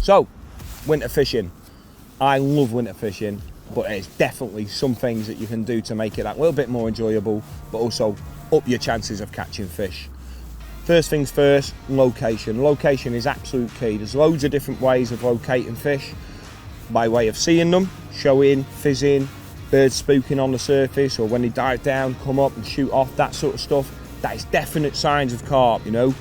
So, winter fishing. I love winter fishing, but there's definitely some things that you can do to make it that little bit more enjoyable, but also up your chances of catching fish. First things first, location. Location is absolute key. There's loads of different ways of locating fish, by way of seeing them, showing, fizzing, birds spooking on the surface, or when they dive down, come up and shoot off, that sort of stuff. That is definite signs of carp, you know.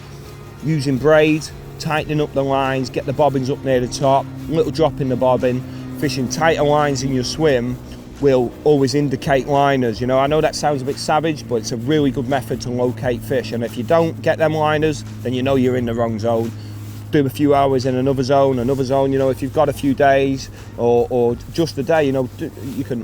Using braid, tightening up the lines, get the bobbins up near the top, little drop in the bobbin, fishing tighter lines in your swim will always indicate liners. You know, I know that sounds a bit savage, but it's a really good method to locate fish. And if you don't get them liners, then you know you're in the wrong zone. Do a few hours in another zone, you know. If you've got a few days or just a day, you know,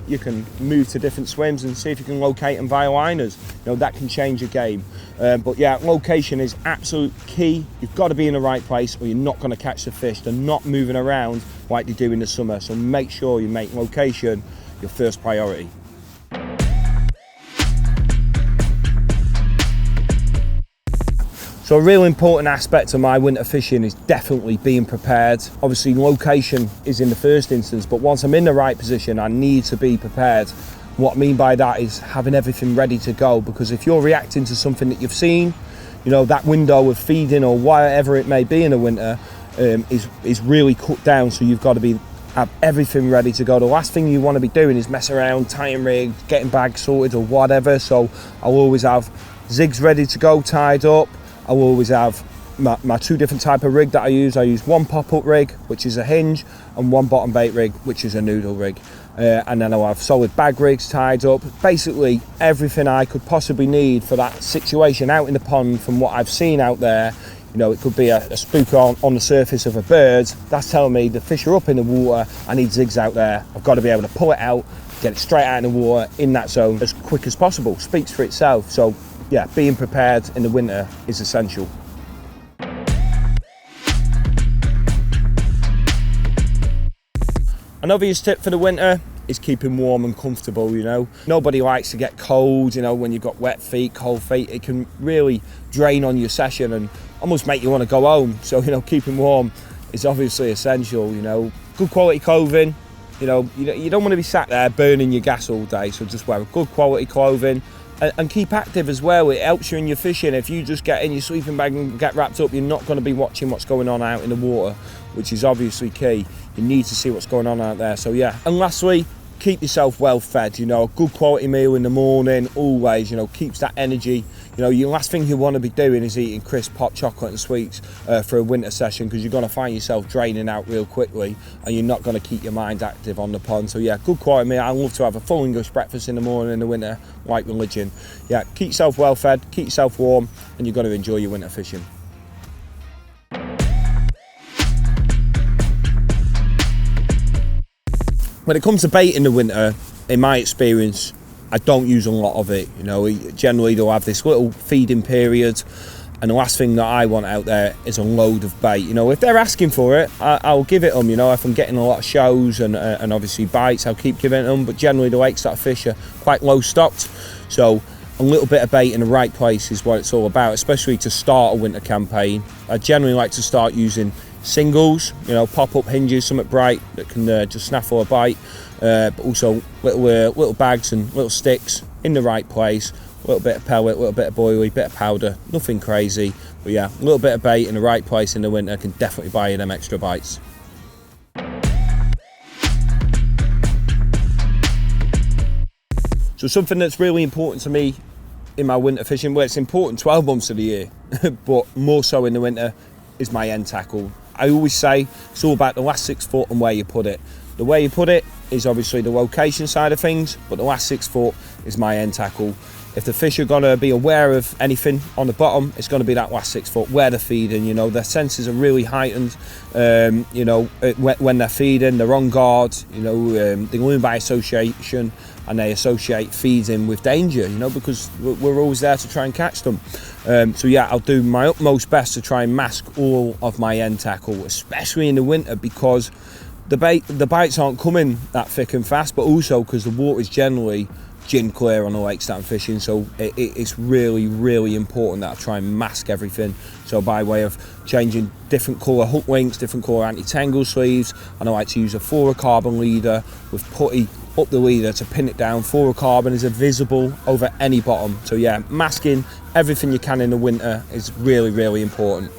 you can move to different swims and see if you can locate them via liners. You know, that can change your game. But yeah, location is absolute key. You've got to be in the right place or you're not going to catch the fish. They're not moving around like they do in the summer, so make sure you make location your first priority. So a real important aspect of my winter fishing is definitely being prepared. Obviously location is in the first instance, but once I'm in the right position, I need to be prepared. What I mean by that is having everything ready to go, because if you're reacting to something that you've seen, you know, that window of feeding or whatever it may be in the winter is really cut down, so you've got to have everything ready to go. The last thing you want to be doing is mess around, tying rigs, getting bags sorted or whatever. So I'll always have zigs ready to go, tied up. I'll always have my two different type of rig that I use. I use one pop-up rig, which is a hinge, and one bottom bait rig, which is a noodle rig. And then I'll have solid bag rigs tied up. Basically everything I could possibly need for that situation out in the pond from what I've seen out there. You know, it could be a spook on the surface of a bird. That's telling me the fish are up in the water. I need zigs out there. I've got to be able to pull it out, get it straight out in the water in that zone as quick as possible. Speaks for itself. So yeah, being prepared in the winter is essential. An obvious tip for the winter is keeping warm and comfortable, you know. Nobody likes to get cold, you know, when you've got wet feet, cold feet. It can really drain on your session and almost make you want to go home. So, you know, keeping warm is obviously essential, you know. Good quality clothing, you know, you don't want to be sat there burning your gas all day, so just wear good quality clothing. And keep active as well. It helps you in your fishing. If you just get in your sleeping bag and get wrapped up, you're not going to be watching what's going on out in the water, which is obviously key. You need to see what's going on out there. So yeah, and lastly, keep yourself well fed. You know, a good quality meal in the morning always, you know, keeps that energy. You know, your last thing you want to be doing is eating crisp hot chocolate and sweets for a winter session, because you're going to find yourself draining out real quickly and you're not going to keep your mind active on the pond. So yeah, good quality meal. I love to have a full English breakfast in the morning in the winter, like religion. Yeah, keep yourself well fed, keep yourself warm, and you're going to enjoy your winter fishing. When it comes to bait in the winter, in my experience, I don't use a lot of it. You know, generally they'll have this little feeding period, and the last thing that I want out there is a load of bait. You know, if they're asking for it, I'll give it them. You know, if I'm getting a lot of shows and obviously bites, I'll keep giving it them. But generally the lakes that I fish are quite low stocked, so a little bit of bait in the right place is what it's all about, especially to start a winter campaign. I generally like to start using singles, you know, pop-up hinges, something bright that can just snaffle a bite, but also little bags and little sticks in the right place, a little bit of pellet, a little bit of boilie, bit of powder, nothing crazy, but yeah, a little bit of bait in the right place in the winter can definitely buy you them extra bites. So something that's really important to me in my winter fishing, well, it's important 12 months of the year, but more so in the winter, is my end tackle. I always say it's all about the last 6 foot and where you put it. The way you put it is obviously the location side of things, but the last 6 foot is my end tackle. If the fish are going to be aware of anything on the bottom, it's going to be that last 6 foot where they're feeding. You know, their senses are really heightened. You know, when they're feeding, they're on guard. You know, they learn by association, and they associate feeding with danger. You know, because we're always there to try and catch them. So yeah, I'll do my utmost best to try and mask all of my end tackle, especially in the winter, because the bites aren't coming that thick and fast, but also because the water is generally gin clear on the lakes that I'm fishing, so it's really, really important that I try and mask everything. So by way of changing different colour hook links, different colour anti-tangle sleeves, and I like to use a fluorocarbon leader with putty up the leader to pin it down. Fluorocarbon is visible over any bottom. So yeah, masking everything you can in the winter is really, really important.